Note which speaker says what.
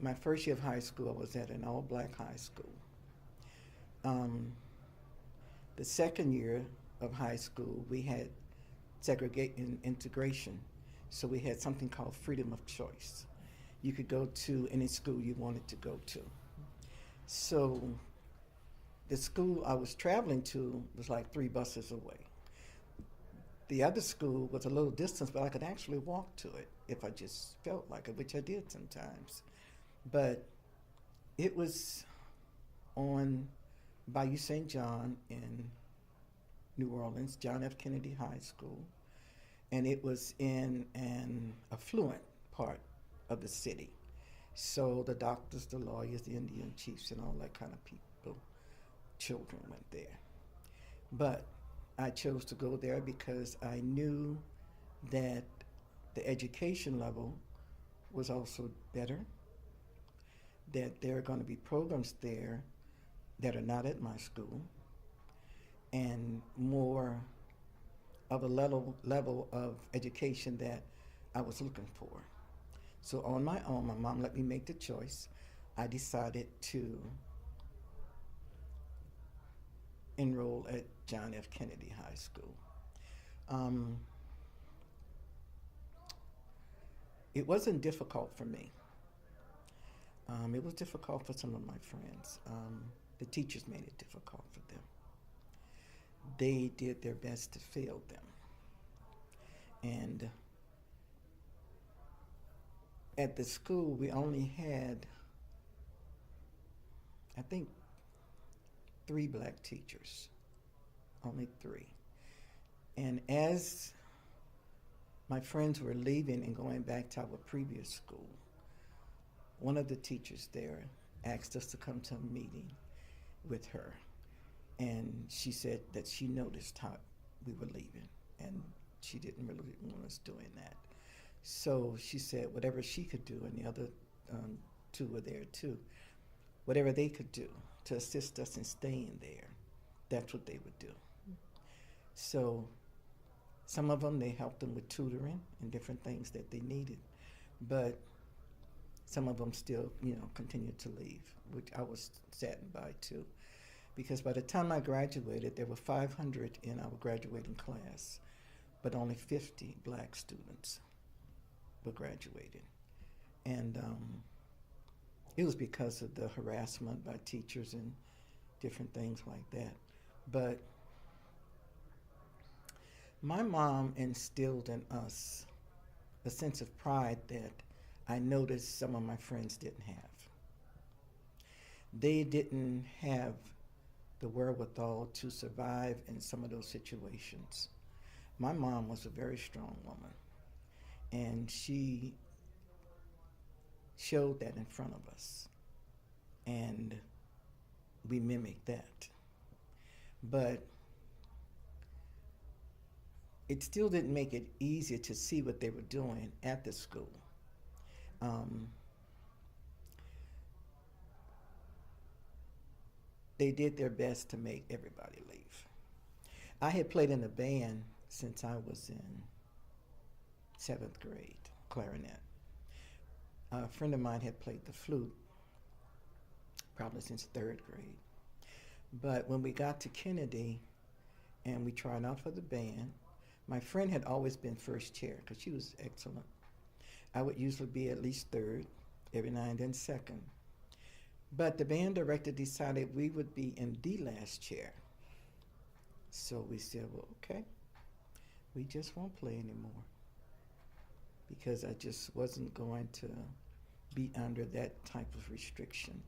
Speaker 1: my first year of high school, I was at an all-black high school. Um, the second year of high school, we had segregation integration. So we had something called freedom of choice. You could go to any school you wanted to go to. So the school I was traveling to was like 3 buses away. The other school was a little distance, but I could actually walk to it if I just felt like it, which I did sometimes. But it was on Bayou St. John in New Orleans, John F. Kennedy High School, and it was in an affluent part of the city. So the doctors, the lawyers, the Indian chiefs, and all that kind of people, children went there. But I chose to go there because I knew that the education level was also better, that there are going to be programs there that are not at my school, and more of a level of education that I was looking for. So on my own, my mom let me make the choice. I decided to enroll at John F. Kennedy High School. Um, it wasn't difficult for me. It was difficult for some of my friends. The teachers made it difficult for them. They did their best to fail them. And at the school, we only had, I think, 3 black teachers, only 3. And as my friends were leaving and going back to our previous school, one of the teachers there asked us to come to a meeting with her. And she said that she noticed how we were leaving, and she didn't really want us doing that. So she said whatever she could do, and the other 2 were there too, whatever they could do to assist us in staying there, that's what they would do. So some of them, they helped them with tutoring and different things that they needed. But some of them still, continued to leave, which I was saddened by too. Because by the time I graduated, there were 500 in our graduating class, but only 50 black students were graduating. And it was because of the harassment by teachers and different things like that. But my mom instilled in us a sense of pride that I noticed some of my friends didn't have. They didn't have the wherewithal to survive in some of those situations. My mom was a very strong woman, and she showed that in front of us, and we mimicked that. But it still didn't make it easier to see what they were doing at the school. Um, they did their best to make everybody leave. I had played in a band since I was in 7th grade, clarinet. A friend of mine had played the flute probably since 3rd grade. But when we got to Kennedy and we tried out for the band, my friend had always been first chair because she was excellent. I would usually be at least third, every now and then second. But the band director decided we would be in the last chair. So we said, well, okay, we just won't play anymore because I just wasn't going to be under that type of restriction.